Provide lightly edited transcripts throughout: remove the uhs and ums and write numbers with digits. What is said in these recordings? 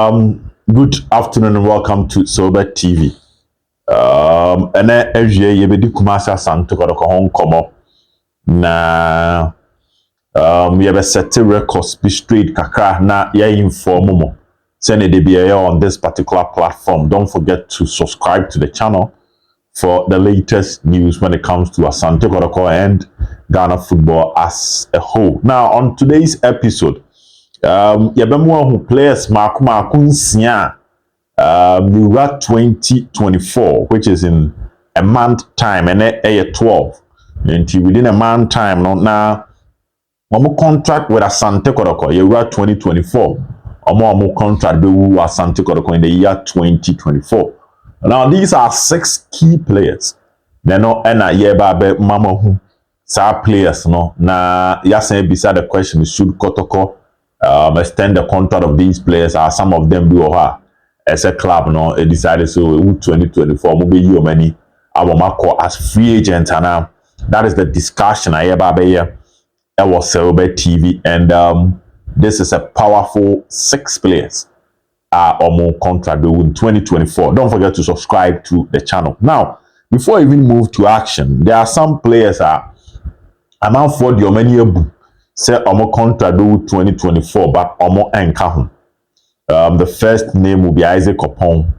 Good afternoon and welcome to Sober TV. And then every year you be kumasa Asante Kotoko home komo na you be set records be straight kakra na ya inform mo. Send it be on this particular platform. Don't forget to subscribe to the channel for the latest news when it comes to Asante Kotoko and Ghana football as a whole. Now on today's episode, who players Marku nsia Euro 2024, which is in a month time, and a 12. And within a month time, now one contract with Asante Kotoko, Euro 2024, or more contract with Asante Kotoko in the year 2024. Now these are 6 key players. They no ena yeba mama who sa players no na yasen beside the question is should Kotoko extend the contract of these players, or some of them do her as a club no decided so 2024 maybe you many our as free agent, and that is the discussion I about here. It was Sober TV, and this is a powerful 6 players or more contract in 2024. Don't forget to subscribe to the channel. Now, before I even move to action, there are some players I'm out for the many say omo contract 2024, but omo enka ho. The first name will be Isaac Opon.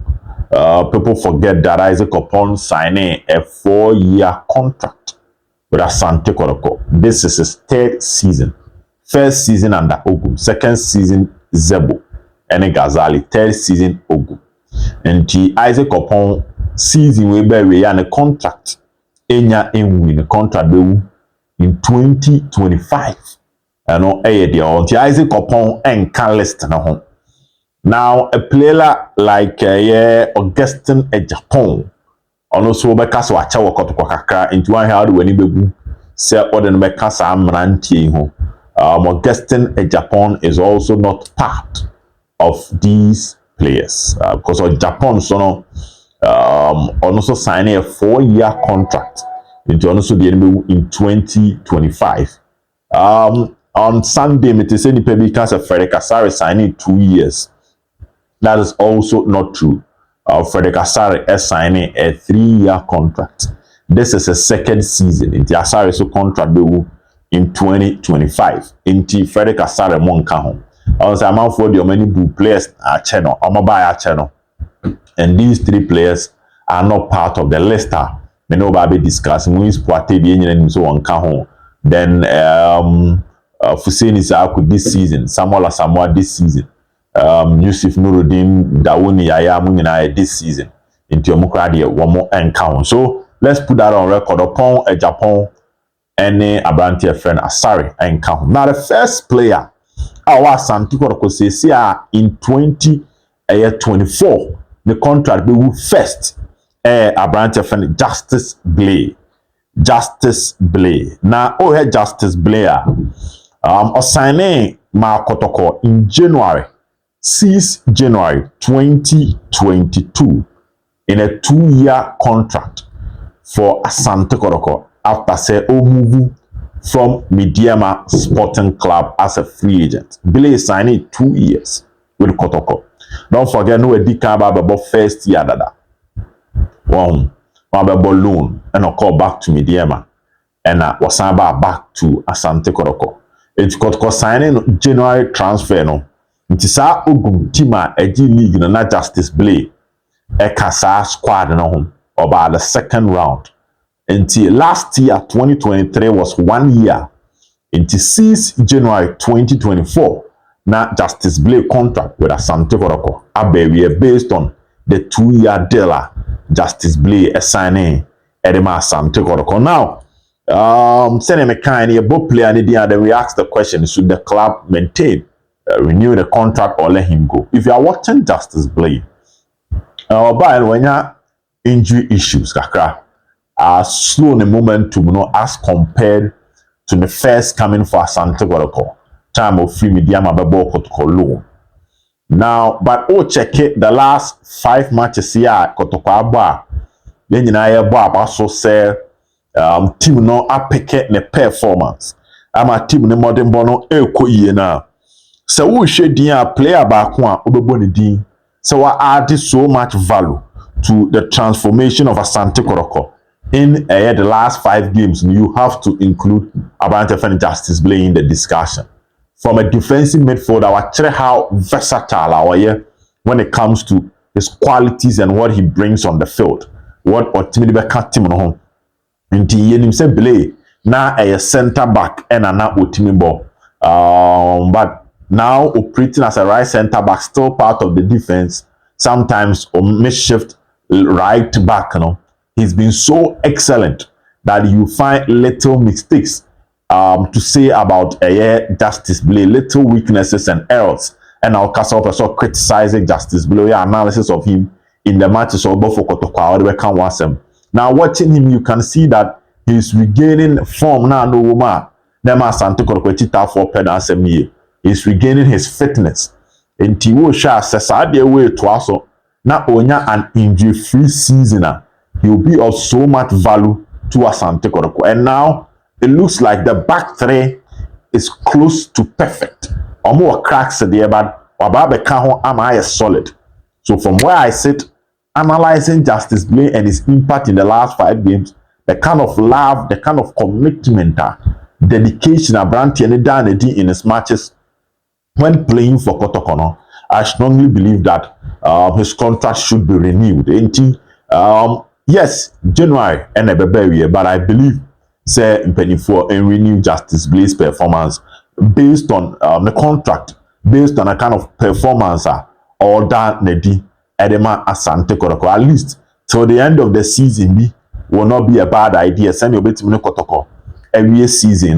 People forget that Isaac Opon signing a 4-year contract with Asante Kotoko. This is his 3rd season. First season under Ogun, second season Zebo and Gazali, 3rd season Ogun. And Isaac Opon season we bury and a contract enya in the contract in 2025. No, the Isaac Opon and can list na home. Now a player like Augustine Ejapon, also because wacha Kotoko kakra into one hard when he say other meka sa amrantie ho. Augustine Ejapon is also not part of these players because of Japan so also signing a 4-year contract into also the enemy in 2025. On Sunday, it is said because of Frederick Asare signing 2 years. That is also not true. Frederick Asare is signing a 3-year contract. This is a 2nd season. In the Asare so contract in 2025. In the Frederick Asare monka home. I was a man for the many blue players at channel. I'm a buyer channel. And these 3 players are not part of the list. We know about discussing Muis Poate being so on home. Then Fuseni Isaku this season, Samuel Asamoah this season, Yusuf Nuruddin Dawuni Yaya Munginaya this season, into Mukwala one more encounter. So let's put that on record upon a Japan any Asante friend Asare encounter. Now the first player, our Asante Kotoko says in 2024, the contract we will first Asante friend Justice Blay. Justice Blay. Now, Justice Blay signing Kotoko in January, 6 January 2022, in a 2-year contract for Asante Kotoko after say move from Mediama Sporting Club as a free agent. Blay signing 2 years with Kotoko. Don't forget no edika about first year dada. Wow. Loan and I call back to Mediama and was back to Asante Kotoko. It's Kotoko signing January transfer no. It is our Ogun Tima G League na Justice Blay. Kasa squad no home about the 2nd round. Until last year 2023 was 1 year. Until 6 January 2024 na Justice Blay contract with Asante Kotoko. Abe based on the 2-year deal. Justice Blay signing Edema Asante Kotoko. Now, sending a kind of both player and then we ask the question: should the club maintain, renew the contract, or let him go? If you are watching Justice Blay, but when you injury issues, kakra, are slow in the momentum, as compared to the first coming for Asante Kotoko, time of free Mediama Babo Kotoko loan. Now, but check it, the last 5 matches here, Kotoko Abba, then you know, so say, team no apeke ne performance. I'm a team ne modern bono eko ye na. So we should player back one obebonidi. So I add so much value to the transformation of Asante Kotoko. In the last 5 games, you have to include Asante Justice Blay in the discussion. From a defensive midfielder, I tell how versatile our year when it comes to his qualities and what he brings on the field. What ultimately became him on. Nti yenim se Blay na a center back and na otimi ball. But now operating as a right center back, still part of the defense. Sometimes makeshift right back. He's been so excellent that you find little mistakes to say about Justice Blay, little weaknesses and errors. And I'll cast off also criticizing Justice Blay analysis of him in the matches of both for Kotoko or can watch him. Now watching him, you can see that he's regaining form now. No woman, them Asante Kotoko chita for pedal. He's regaining his fitness. And Tiwo Sha says, "I dear way to also now onya an injury-free season. He'll be of so much value to Asante Kotoko. And now it looks like the back three is close to perfect. More cracks there, but Wababe Kaho am I solid. So from where I sit, analyzing Justice Blay and his impact in the last 5 games, the kind of love, the kind of commitment, dedication, Abranti and Danlad in his matches when playing for Kotoko, I strongly believe that his contract should be renewed. Yes, January and a baby, but I believe say for and renew Justice Blay's performance based on the contract, based on a kind of performance or Danlad Edema Asante Kotoko. At least till the end of the season, will not be a bad idea. Send your bit to Kotoko every season,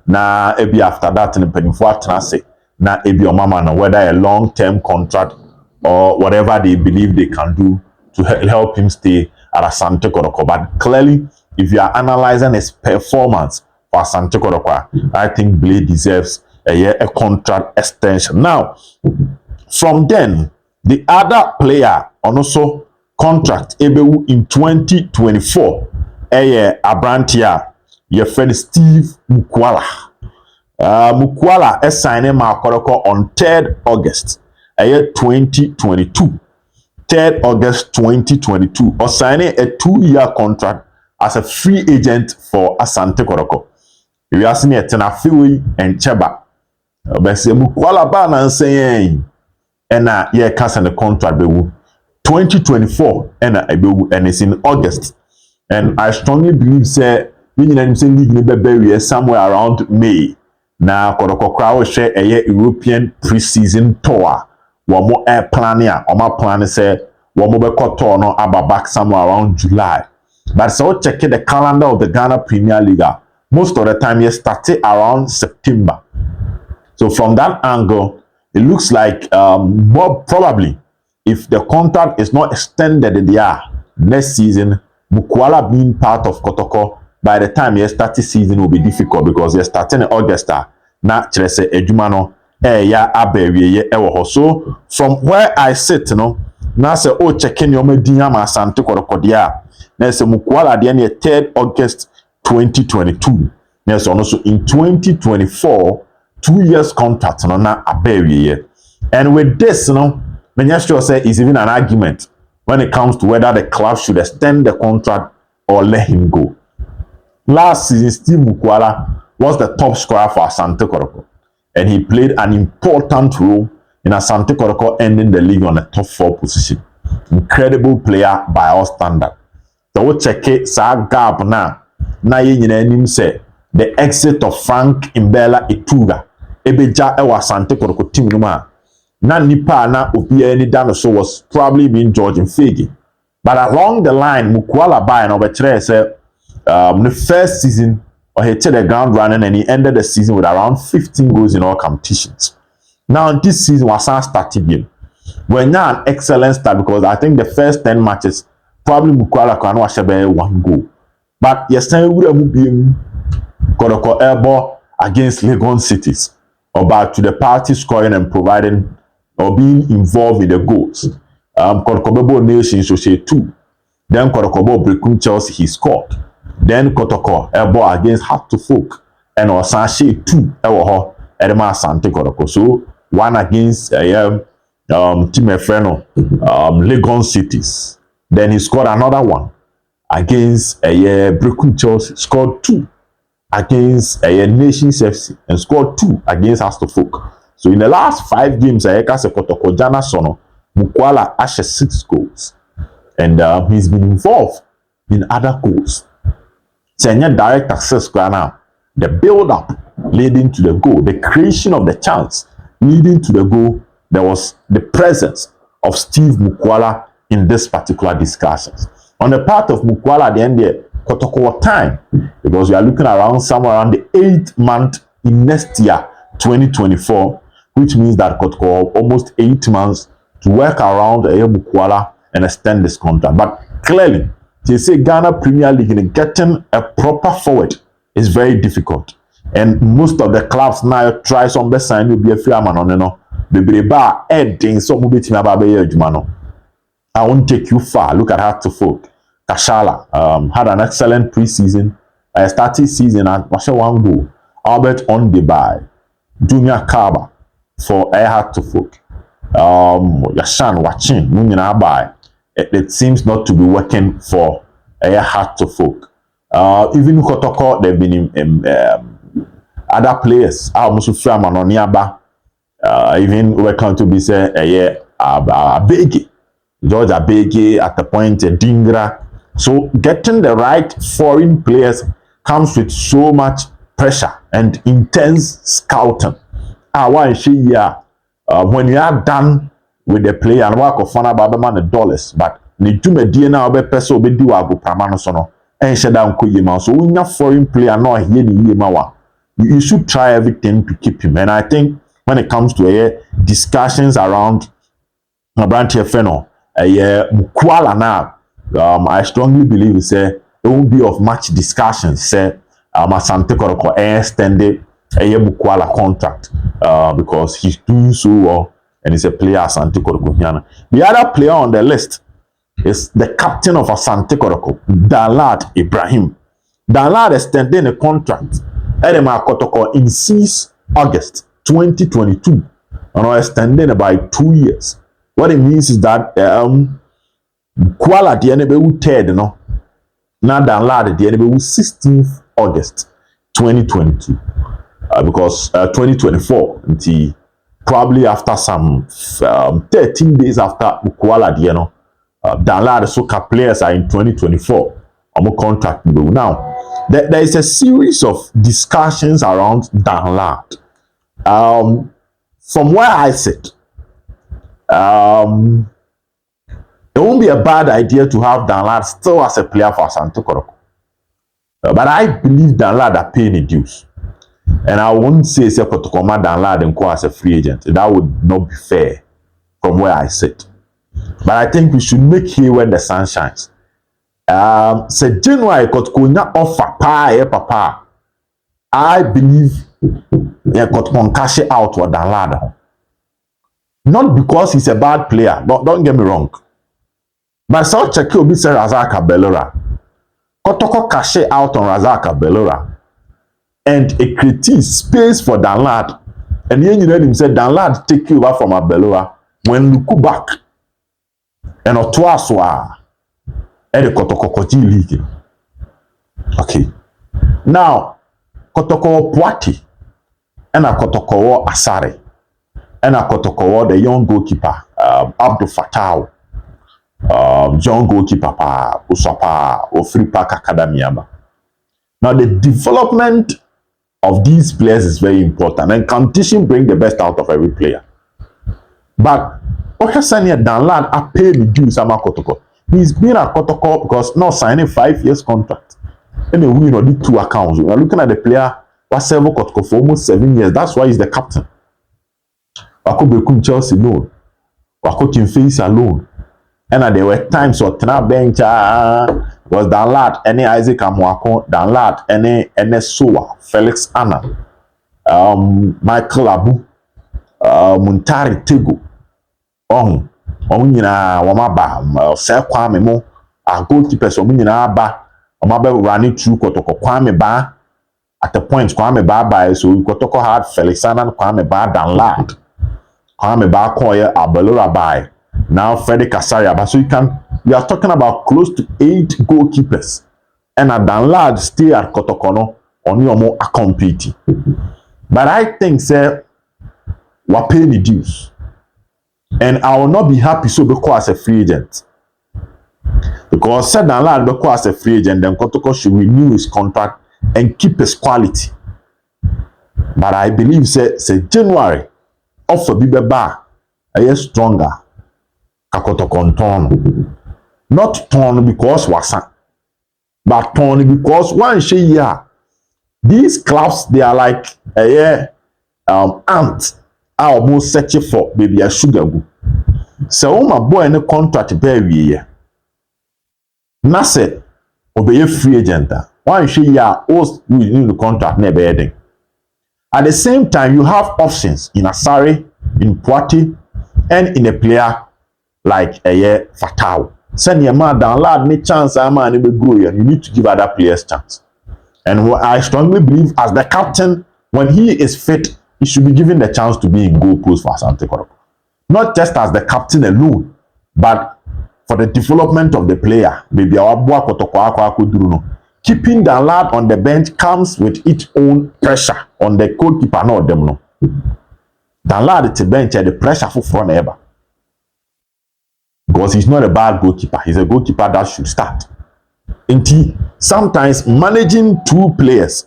na ebi after that in the for transit. Na ebi your mama, whether a long-term contract or whatever they believe they can do to help him stay at Asante Kotoko. But clearly, if you are analyzing his performance for Asante Kotoko, I think Blay deserves a contract extension. Now, from then, the other player on also contract ebewu in 2024, Abrantia, your friend Steve Mukwala. Mukwala signed Kotoko on 3rd August 2022. 3rd August 2022, or signing a 2-year contract as a free agent for Asante Kotoko. If you ask me, Tenafiwi and Cheba, but say Mukwala ban saying, and yeah, cancel the contract 2024, and it's in August, and I strongly believe say we need to league somewhere around May. Now Kotoko crowd share a European pre-season tour. One more air planning, or my plan say one more tour no back somewhere around July. But so check the calendar of the Ghana Premier League. Most of the time you started around September. So from that angle, it looks like more probably if the contract is not extended in the year next season, Mukwala being part of Kotoko by the time you start the season will be difficult because you're starting in August. Na chese ejumano ya abewie ewo. So from where I sit, na say checking your medina ma Asante Kotoko dia. Na say Mukwala dia near 3rd August 2022. Na so also in 2024 2 years contract na abewie. And with this, many sure say is even an argument when it comes to whether the club should extend the contract or let him go. Last season, Steve Mukwala was the top scorer for Asante Kotoko, and he played an important role in Asante Kotoko ending the league on the top 4 position. Incredible player by all standards. So we check it, gap now. Na ye say the exit of Frank Imbela Ituga ebeja ewa Asante Kotoko team numa. Na nipa na obi any dinosaur was probably being George Fegi. But along the line, Mukwala by and over say the first season or he hit the ground running and he ended the season with around 15 goals in all competitions. Now this season was started game. We're now an excellent start because I think the first 10 matches probably Mukwala can watch 1 goal. But yesterday we were moving Kotoko airball against Legon Cities or back to the party scoring and providing or being involved in the goals. Kotoko Nation so say 2. Then Kotoko Brekum Chelsea he scored. Then Kotoko airball against Hat to Folk and Osashe 2 ewo ho Edema Asante Kotoko. So one against team Efreno, Legon Cities. Then he scored another one against Brecon Chelsea, scored 2 against Nations FC, and scored 2 against Aston. So in the last 5 games, Kotoko Jana Sono, Mukwala has 6 goals. And he's been involved in other goals. Senior direct access now, the build-up leading to the goal, the creation of the chance leading to the goal, there was the presence of Steve Mukwala in this particular discussions. On the part of Mukwala, at the end there, Kotoko time, because we are looking around somewhere around the 8th month in next year, 2024, which means that Kotoko almost 8 months to work around Mukwala and extend this contract. But clearly, they say Ghana Premier League in getting a proper forward is very difficult. And most of the clubs now try some best sign will be a free man on the Breba heading some will be Jumano. I won't take you far. Look at Hartlepool. Kashala had an excellent preseason. Started season and one goal. Albert on the buy. Junior Kaba for Hartlepool. Yashan watching Munina buy. It seems not to be working for Hartlepool. Even Kotoko, they've been in other players. Almost Framan on Yaba. Even welcome to be say Abegi. George Abegi at the point Dingra. So getting the right foreign players comes with so much pressure and intense scouting. When you are done with the player and work of fana babaman the dollars, but ni dwumadie na obepese obedi wa agopama no so no enhye da nko yema. So unya foreign player no here ni yema wa, you should try everything to keep him. And I think when it comes to discussions around branch Feno, Mukwala now, I strongly believe say it won't be of much discussion. Say Asante Kotoko extended Mukwala contract because he's doing so well and he's a player Asante Kotoko. The other player on the list is the captain of Asante Kotoko, Danlad Ibrahim. Danlad extended a contract Edema Kotoko in 6 August 2022 and extended by 2 years. What it means is that Kuala the NBU third, no, now Danlad the NBU 16th August 2022, because 2024 until probably after some 13 days after Kuala the Danlad soccer players are in 2024 on contract now. There is a series of discussions around Danlad. From where I sit, it won't be a bad idea to have Danlad still as a player for Asante Kotoko. But I believe Danlad are paying the dues. And I won't say Kotoko ma Danlad and go as a free agent. That would not be fair from where I sit. But I think we should make hay when the sun shines. Say January Kotoko na offer papa. I believe Kotoko cash it out for Danlad. Not because he's a bad player. Don't get me wrong. But so check you say Razaka Belora. Kotoko cash it out on Razaka Belora. And it creates space for Danlad. And then you heard him say Danlad take you over from Belora. When you go back and Otwaswa and the Kotoko Koti League. Okay. Now Kotoko Poati and a Kotoko Asare and a Kotoko the young goalkeeper Abdul Fatah, young goalkeeper Usapa or Free Park Academy. Now the development of these players is very important, and competition bring the best out of every player. But Okasania Danlad are paid the dues at Kotoko. He's been at Kotoko because now signing 5 years contract. And then we the 2 accounts. We are looking at the player was served Kotoko for almost 7 years. That's why he's the captain. Wako Brecon Chelsea alone. Wako Face alone. And there were times or Tena bench was Danlad, any Isaac Amwako, Danlad, any Soa, Felix Anna, Michael Abu, Muntari Tego, Onyina Wamaba, Sir Kwame Mo, our goalkeepers, Omina Ba, Omaba running through Kotoko Kwame Ba, at the point Kwame Ba by, so Kotoko had Felix Anna, Kwame Ba, Danlad. Kwame Bakoye, Abelora Bai, now Freddy Kasaria. So we are talking about close to 8 goalkeepers. And a Danlad stay at Kotoko on your more competing. But I think, sir, we're paying the dues. And I will not be happy so because as a free agent. Because said Danlad because as a free agent, then Kotoko should renew his contract and keep his quality. But I believe say January offer Bibe Bar a year stronger. Kotoko turn. Not turn because wasan, but turn because one year. These clubs they are like a year ants are almost searching for maybe a sugar go. So my boy in the contract very year. Nase obey free agent. One year host renew the contract never ending. At the same time, you have options in Asare, in Poiti, and in a player like a year Fatal. Send your man Danlad any chance a man will go and you need to give other players chance. And I strongly believe as the captain, when he is fit, he should be given the chance to be in goal post for Asante. Not just as the captain alone, but for the development of the player. Maybe our boy Kotoko keeping Danlad on the bench comes with its own pressure on the goalkeeper. No, them no. Danlad at the bench and the pressure for front ever. Because he's not a bad goalkeeper. He's a goalkeeper that should start. Indeed, sometimes managing 2 players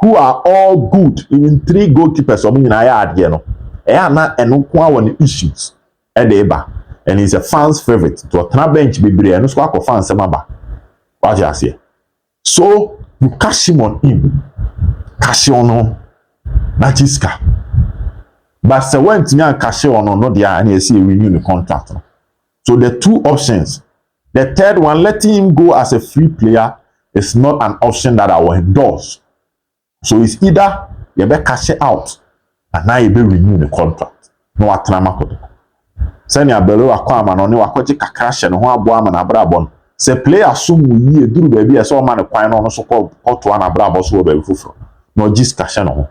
who are all good, even 3 goalkeepers, I mean, I had here no. And issues at the bar. And he's a fan's favorite. To a bench be and no fans semaba. What you say? So you cash him on him. Cash on no. Not iska. But se when you cash on no dia and you see renew the contract. So the 2 options. The third one, letting him go as a free player is not an option that I will endorse. So it's either you better cash it out and now you be renew the contract. No atrama kodo. Send your bello aquama no wakwaji kakash and ho aboa man abrabon. Se player sum ye duru baby so man kwan no so call to an abrabo so baby fufro. No just cash no.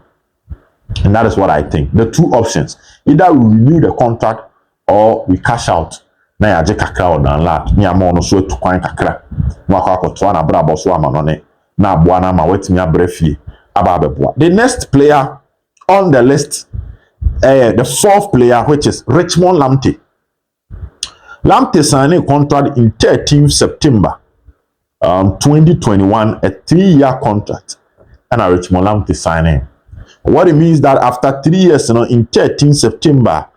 And that is what I think. The 2 options. Either we renew the contract or we cash out. Na ya je kakra o Danlad ni ama ono so tukwan kakra no akwakoto na bra boso ama no ne na aboa na ma watimi abrafie aba abeboa. The next player on the list the 4th player, which is Richmond Lamptey. Lamptey signed a contract in 13th September 2021, a 3-year contract, and a Richmond Lamptey signing. What it means that after 3 years, in 13th September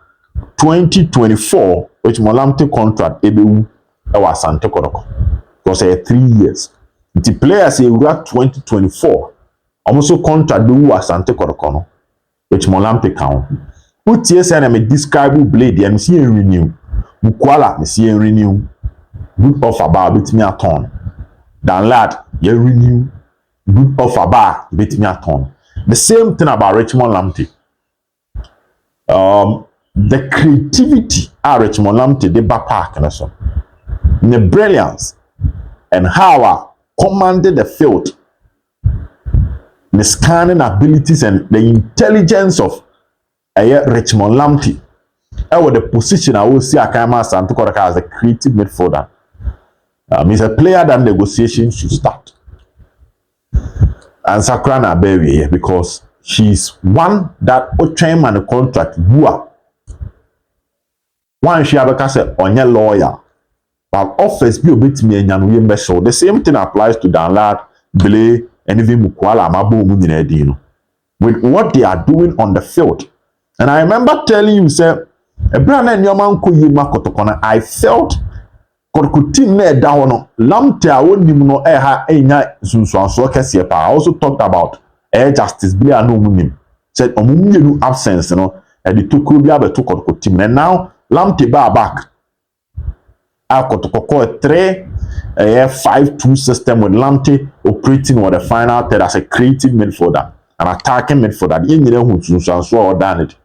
2024, Richmond Lamptey contract ebewu ewa Asante Kotoko. Because 3 years. The players say we are 2024. Almost contract bewu Asante Kotoko no. Richmond Lamptey count. Put yes and me describe Blay the MC renew. Mukwala me see renew. Good offer bar bit me a ton. Danlad ye renew. Good offer bar bit me a ton. The same thing about Richmond Lamptey. The creativity at Richmond Lamptey the back park and so. The brilliance and how I commanded the field. The scanning abilities and the intelligence of Richmond Lamptey. Was the position I will see Akama Asante Kotoko as a creative midfielder. He's a player that negotiation should start. And Sakrana Berry because she's one that Ocham and the contract bua. One she have say on your lawyer. But office be a bit me and we measure. The same thing applies to Danlad, Blay, and even Mukwala Mabu Munedino. With what they are doing on the field. And I remember telling you, sir, Ibrahim and your man Kotoko, I felt Kotoko team there down Lamptey I won't even know enya sunsuanso kese pa. I also talked about justice Blay no munim. Said omumu absence no e the Tokuro bi abeto Kotoko team. And now Lamptey back. Kotoko a 3-5-2 system with Lamptey operating with the final third as a creative midfielder, an attacking midfielder. You need who sunsuanso or done it.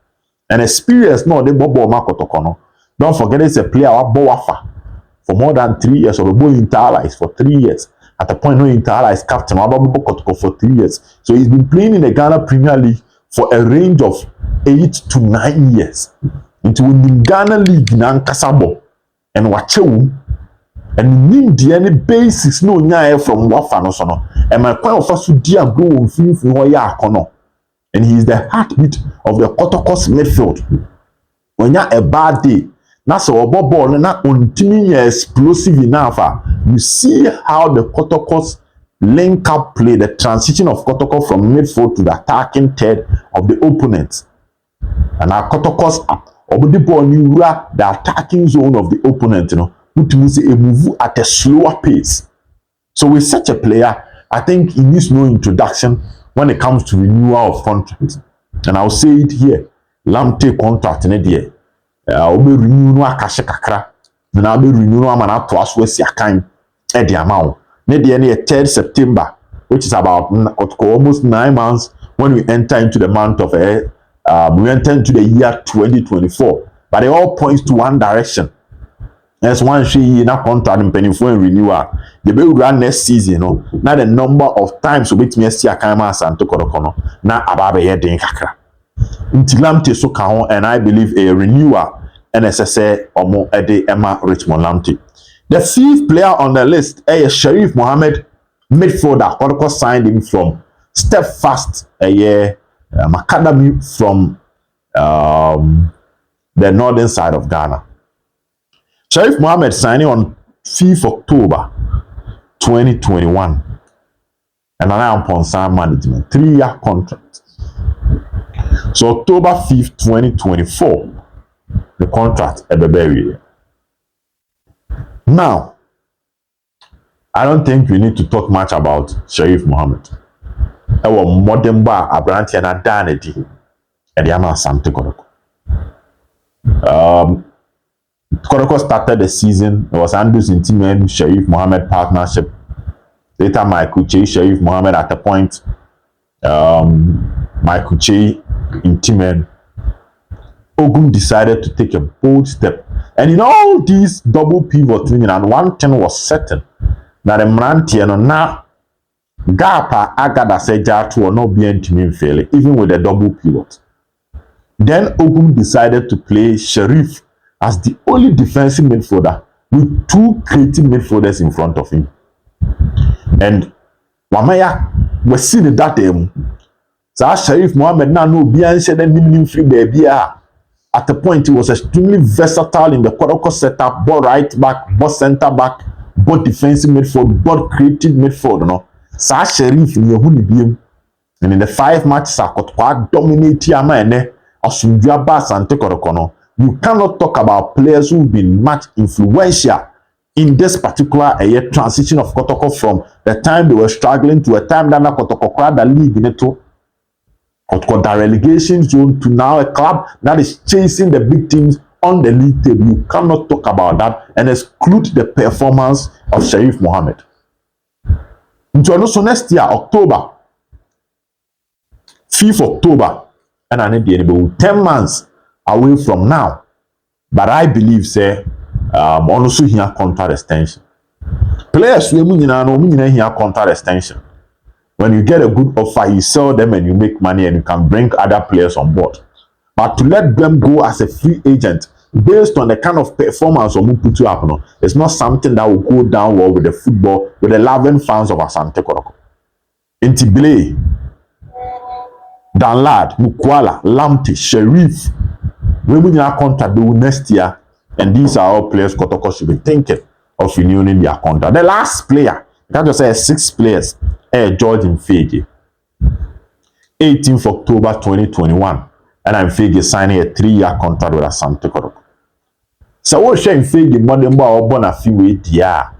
And experience no, they bobo Kotoko no. Don't forget it's a player who Bowafa for more than 3 years, or boy Interallies for 3 years. At the point no Interallies captain, Kotoko for 3 years. So he's been playing in the Ghana Premier League for a range of 8 to 9 years. Into in Ghana League na nkasabo and wachewu and need the any basics no nya from wafa no so no and my point of first dia go on finifi ho ya akono and he is the heartbeat of the Kotoko's midfield. When you a bad day na so obo ball na ontimi explosive enough you see how the Kotoko's link up play, the transition of Kotoko from midfield to the attacking third of the opponent. And our Kotoko's the ball the attacking zone of the opponent, you know, which means a move at a slower pace. So with such a player, I think he needs no introduction when it comes to renewal of contracts. And I'll say it here, Lamptey contract in a year. I'll be renewing Akasha Kakra, then I'll be renewing Amana to us with Yakan at the amount. Maybe any 3rd September, which is about almost 9 months when we enter into the month of we enter into the year 2024. But it all points to one direction. There's one she in a contract and penny for renewal. The bill run next season, you know. Now the number of times which me see a kama Asante Kotoko na ababe ye den kakra. Until Lamptey so can and I believe a renewal NSSA omo ede Emma Richmond Lamptey. The 5th player on the list is Sherif Muhammad, midfielder. Kotoko signed him from Steadfast academy from the northern side of Ghana. Sherif Muhammad signing on 5th October 2021. And now upon sign management, 3-year contract. So October 5th, 2024, the contract at the berry. Now, I don't think we need to talk much about Sherif Muhammad. Our modern bar, Abranti and Danlad, and the Asante Kotoko. Kotoko started the season. It was Andrews in team Sherif Muhammad partnership. Later, Michael Che, Sherif Muhammad at a point. Michael Che in team. Ogum decided to take a bold step. And in all these double pivot winning, and one thing was certain that the Mrantiano now Gapa Agada Seja to not be in fail, even with a double pivot. Then Ogum decided to play Sherif as the only defensive midfielder with 2 creative midfielders in front of him. And Wamaya was seen that so Sherif Muhammad now no be answered and free baby. At the point, he was extremely versatile in the Kotoko setup, both right back, both center back, both defensive midfield, both creative midfield. You know, Sa Sherif in Yahoo and in the 5 matches, Kotoko dominate Yama Asumdua Asante Kotoko. You cannot talk about players who've been much influential in this particular transition of Kotoko from the time they were struggling to a time that Kotoko cried the league in it. Kotoko the relegation zone to now a club that is chasing the big teams on the league table. You cannot talk about that and exclude the performance of Sherif Muhammad. So next year, October, 5th October, and I need the 10 months away from now. But I believe, say, also here contract extension. Players we here contract extension. When you get a good offer, you sell them and you make money and you can bring other players on board. But to let them go as a free agent based on the kind of performance or put you up, it's not something that will go down well with the football, with the loving fans of Asante Kotoko. Inti Blay, Danlad, Mukwala, Lamptey, Sherif, we will have contract next year, and these are all players Kotoko should be thinking of renewing their contract. The last player, you can't just say 6 players. George Mfege, 18th October 2021, and I'm Mfege signing a 3-year contract with Asante Kotoko. So what shame Mfege modern bar born a few weeks yeah.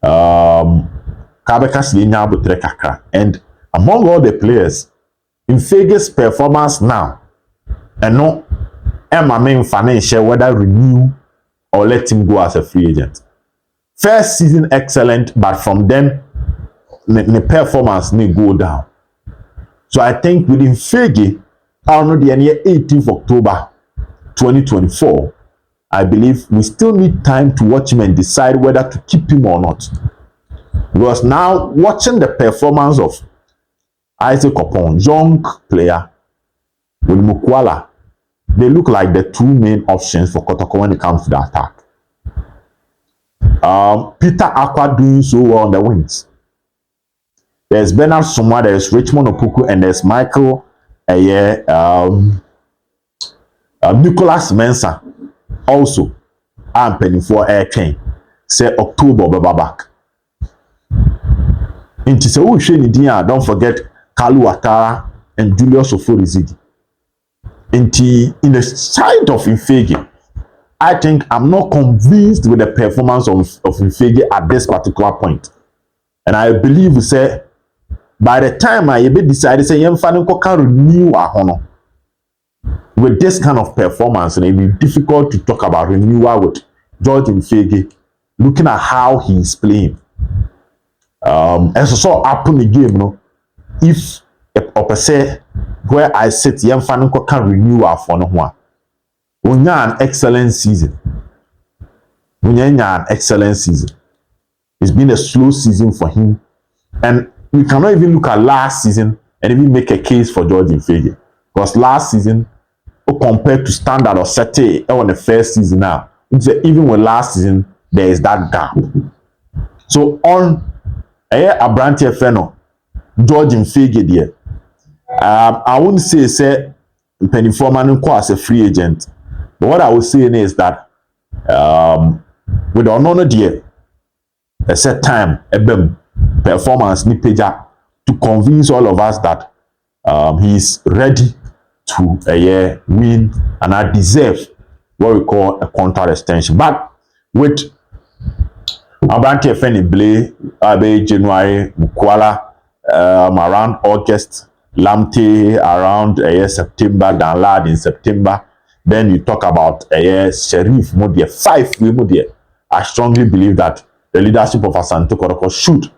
Kabeka Slinya Butre Kakra, and among all the players, Mfege's performance now, and no Emma main financial whether renew or let him go as a free agent. First season excellent, but from then the performance may go down. So I think within Fegi, I don't know the year 18th October 2024, I believe we still need time to watch him and decide whether to keep him or not. Because now watching the performance of Isaac Opon, young player, with Mukwala, they look like the two main options for Kotoko when it comes to the attack. Peter Aqua doing so well on the wings. There's Bernard Sumwa, there's Richmond Opoku, and there's Michael Nicholas Mensah also. I'm penning for air train. Say October back. Into say oh don't forget Kalu Atara and Julius Oforizidi. In the side of Infege, I think I'm not convinced with the performance of Infege at this particular point. And I believe we say by the time I decided say Yemfani can renew a honor with this kind of performance, and it will be difficult to talk about renewal with George Infege, looking at how he's playing. And so happen the game, no. If a say where I sit Yemfani can renew our for no one. We an excellent season. An excellent season. It's been a slow season for him, and we cannot even look at last season and even make a case for George Infege, because last season, compared to standard or setting on the first season now, even with last season there is that gap. So on Abrante Feno, George Infege there, I wouldn't say Penny Foreman as a free agent, but what I was saying is that with the honor there, a set time, performance nipeja to convince all of us that he is ready to win and I deserve what we call a contract extension. But with Asante Feni Blay, January, Mukwala, around August, Lamptey around September, Danlad in September. Then you talk about Sherif Muhammad, 5 Muhammad. I strongly believe that the leadership of Asante Kotoko should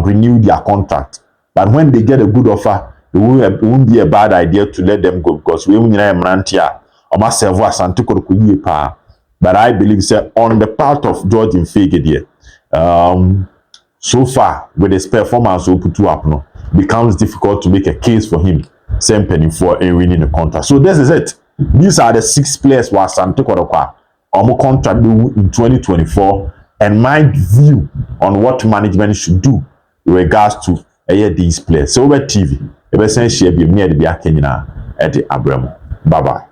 renew their contract. But when they get a good offer, it won't be a bad idea to let them go, because we won't Asante Kotoko. But I believe on the part of George Infege there, so far with his performance becomes difficult to make a case for him same penny for a winning the contract. So this is it. These are the 6 players who are Asante Kotoko contract in 2024, and my view on what management should do in regards to these players. So over TV, ever since she be me at the Abraham. Bye bye.